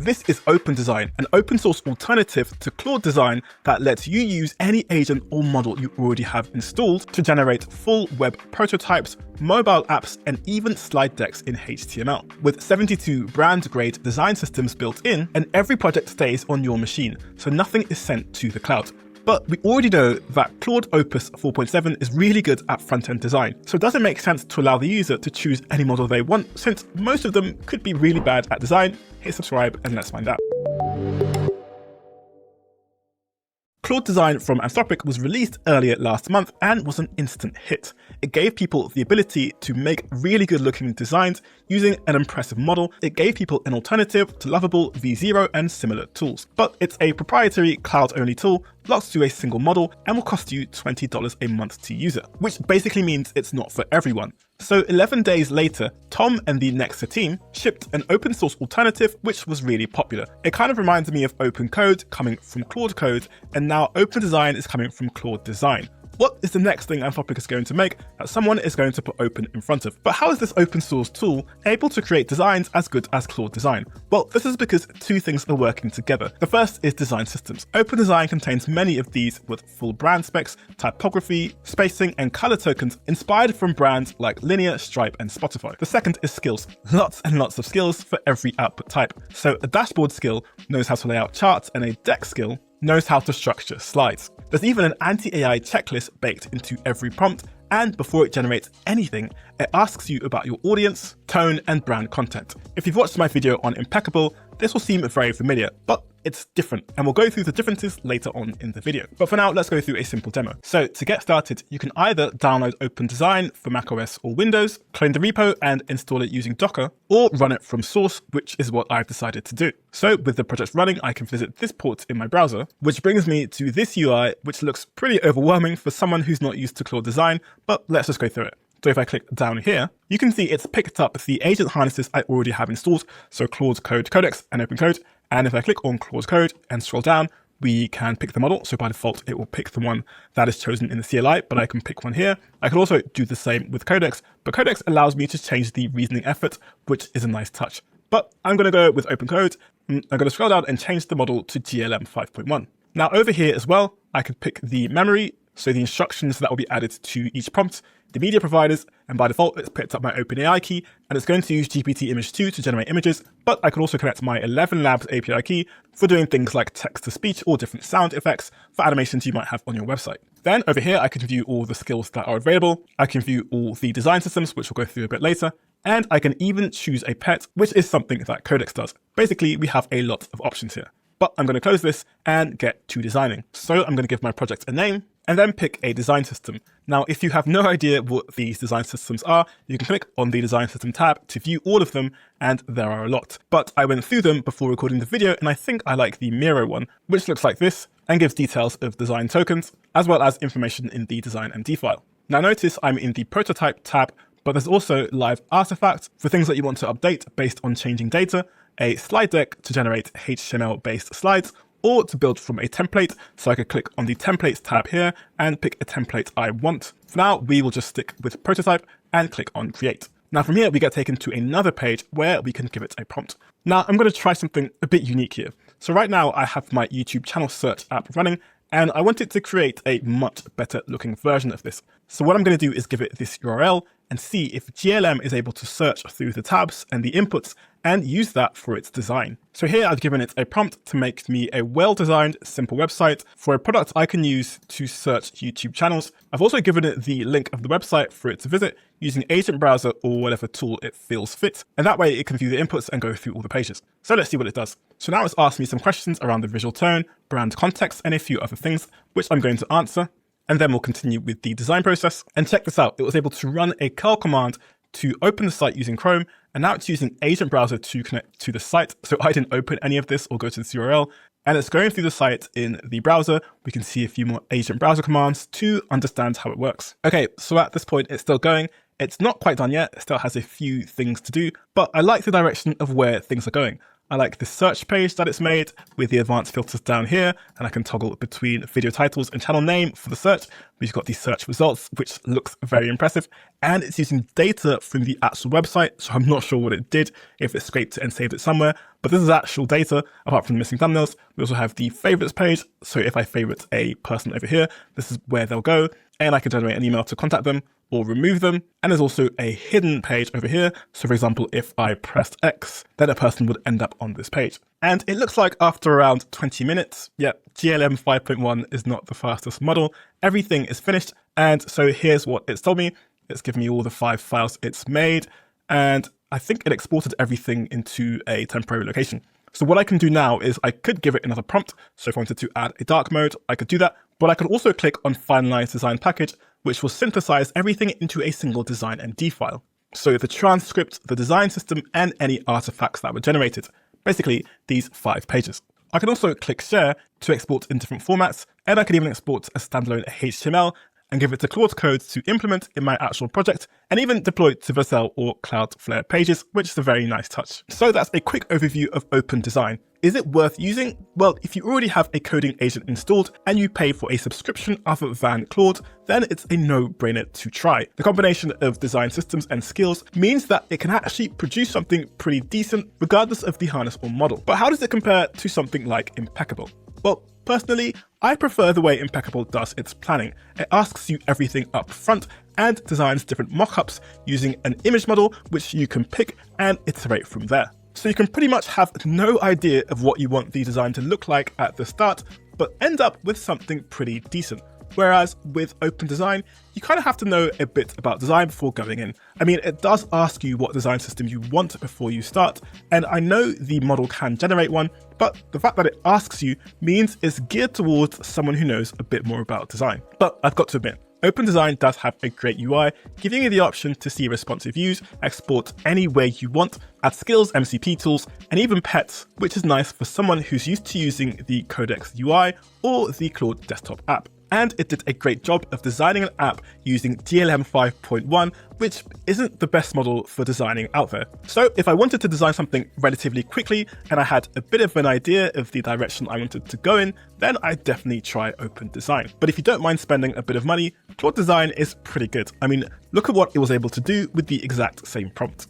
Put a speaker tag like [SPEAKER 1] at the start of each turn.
[SPEAKER 1] This is Open Design, an open source alternative to Claude Design that lets you use any agent or model you already have installed to generate full web prototypes, mobile apps, and even slide decks in HTML. With 72 brand-grade design systems built in, and every project stays on your machine, so nothing is sent to the cloud. But we already know that Claude Opus 4.7 is really good at front-end design, so does it make sense to allow the user to choose any model they want, since most of them could be really bad at design? Hit subscribe and let's find out. Claude Design from Anthropic was released earlier last month and was an instant hit. It gave people the ability to make really good looking designs using an impressive model. It gave people an alternative to Lovable, V0 and similar tools. But it's a proprietary cloud-only tool locked to a single model and will cost you $20 a month to use it, which basically means it's not for everyone. So 11 days later, Tom and the Nexa team shipped an open source alternative which was really popular. It kind of reminds me of Open Code coming from Claude Code, and now Open Design is coming from Claude Design. What is the next thing Anthropic is going to make that someone is going to put open in front of? But how is this open source tool able to create designs as good as Claude Design? Well, this is because two things are working together. The first is design systems. Open Design contains many of these with full brand specs, typography, spacing, and color tokens inspired from brands like Linear, Stripe, and Spotify. The second is skills. Lots and lots of skills for every output type. So a dashboard skill knows how to lay out charts, and a deck skill knows how to structure slides. There's even an anti-AI checklist baked into every prompt, and before it generates anything, it asks you about your audience, tone, and brand content. If you've watched my video on Impeccable, this will seem very familiar, but it's different, and we'll go through the differences later on in the video. But for now, let's go through a simple demo. So to get started, you can either download Open Design for macOS or Windows, clone the repo and install it using Docker, or run it from source, which is what I've decided to do. So with the project running, I can visit this port in my browser, which brings me to this UI, which looks pretty overwhelming for someone who's not used to Claude Design, but let's just go through it. So if I click down here, you can see it's picked up the agent harnesses I already have installed, so Claude Code Codex and Open Code. And if I click on Claude Code and scroll down, we can pick the model. So by default, it will pick the one that is chosen in the CLI, but I can pick one here. I can also do the same with Codex, but Codex allows me to change the reasoning effort, which is a nice touch. But I'm going to go with Open Code. I'm going to scroll down and change the model to GLM 5.1. Now over here as well, I could pick the memory, so the instructions that will be added to each prompt, the media providers, and by default, it's picked up my OpenAI key, and it's going to use GPT Image 2 to generate images, but I could also connect my 11 Labs API key for doing things like text-to-speech or different sound effects for animations you might have on your website. Then over here, I can view all the skills that are available. I can view all the design systems, which we'll go through a bit later, and I can even choose a pet, which is something that Codex does. Basically, we have a lot of options here. But I'm going to close this and get to designing. So I'm going to give my project a name and then pick a design system. Now, if you have no idea what these design systems are, you can click on the design system tab to view all of them, and there are a lot. But I went through them before recording the video, and I think I like the Miro one, which looks like this and gives details of design tokens, as well as information in the design MD file. Now notice I'm in the prototype tab, but there's also live artifacts for things that you want to update based on changing data, a slide deck to generate HTML-based slides, or to build from a template, so I could click on the templates tab here and pick a template I want. For now, we will just stick with prototype and click on create. Now from here, we get taken to another page where we can give it a prompt. Now I'm going to try something a bit unique here. So right now I have my YouTube channel search app running, and I wanted to create a much better looking version of this. So what I'm going to do is give it this URL and see if GLM is able to search through the tabs and the inputs and use that for its design. So here I've given it a prompt to make me a well-designed, simple website for a product I can use to search YouTube channels. I've also given it the link of the website for it to visit using Agent Browser or whatever tool it feels fit. And that way it can view the inputs and go through all the pages. So let's see what it does. So now it's asked me some questions around the visual tone, brand context, and a few other things, which I'm going to answer. And then we'll continue with the design process. And check this out, it was able to run a curl command to open the site using Chrome, and now it's using Agent Browser to connect to the site. So I didn't open any of this or go to this URL, and it's going through the site in the browser. We can see a few more Agent Browser commands to understand how it works. Okay, so at this point, it's still going. It's not quite done yet, it still has a few things to do, but I like the direction of where things are going. I like the search page that it's made with the advanced filters down here, and I can toggle between video titles and channel name for the search, We've got the search results, which looks very impressive, and it's using data from the actual website, so I'm not sure what it did, if it scraped it and saved it somewhere, but this is actual data, apart from the missing thumbnails. We also have the favorites page, so if I favorite a person over here, this is where they'll go, and I can generate an email to contact them or remove them. And there's also a hidden page over here. So for example, if I pressed X, then a person would end up on this page. And it looks like after around 20 minutes, GLM 5.1 is not the fastest model. Everything is finished. And so here's what it's told me. It's given me all the 5 files it's made. And I think it exported everything into a temporary location. So what I can do now is I could give it another prompt. So if I wanted to add a dark mode, I could do that. But I could also click on Finalize Design Package, which will synthesize everything into a single design MD file. So the transcript, the design system, and any artifacts that were generated. Basically, these 5 pages. I can also click Share to export in different formats, and I can even export a standalone HTML and give it to Claude Code to implement in my actual project, and even deploy it to Vercel or Cloudflare pages, which is a very nice touch. So that's a quick overview of Open Design. Is it worth using? Well, if you already have a coding agent installed and you pay for a subscription other than Claude, then it's a no-brainer to try. The combination of design systems and skills means that it can actually produce something pretty decent regardless of the harness or model. But how does it compare to something like Impeccable? Well, personally, I prefer the way Impeccable does its planning. It asks you everything up front and designs different mockups using an image model which you can pick and iterate from there. So you can pretty much have no idea of what you want the design to look like at the start, but end up with something pretty decent. Whereas with Open Design, you kind of have to know a bit about design before going in. I mean, it does ask you what design system you want before you start, and I know the model can generate one, but the fact that it asks you means it's geared towards someone who knows a bit more about design. But I've got to admit, Open Design does have a great UI, giving you the option to see responsive views, export any way you want, add skills, MCP tools, and even pets, which is nice for someone who's used to using the Codex UI or the Claude desktop app. And it did a great job of designing an app using GLM 5.1, which isn't the best model for designing out there. So if I wanted to design something relatively quickly and I had a bit of an idea of the direction I wanted to go in, then I'd definitely try Open Design. But if you don't mind spending a bit of money, Claude Design is pretty good. I mean, look at what it was able to do with the exact same prompt.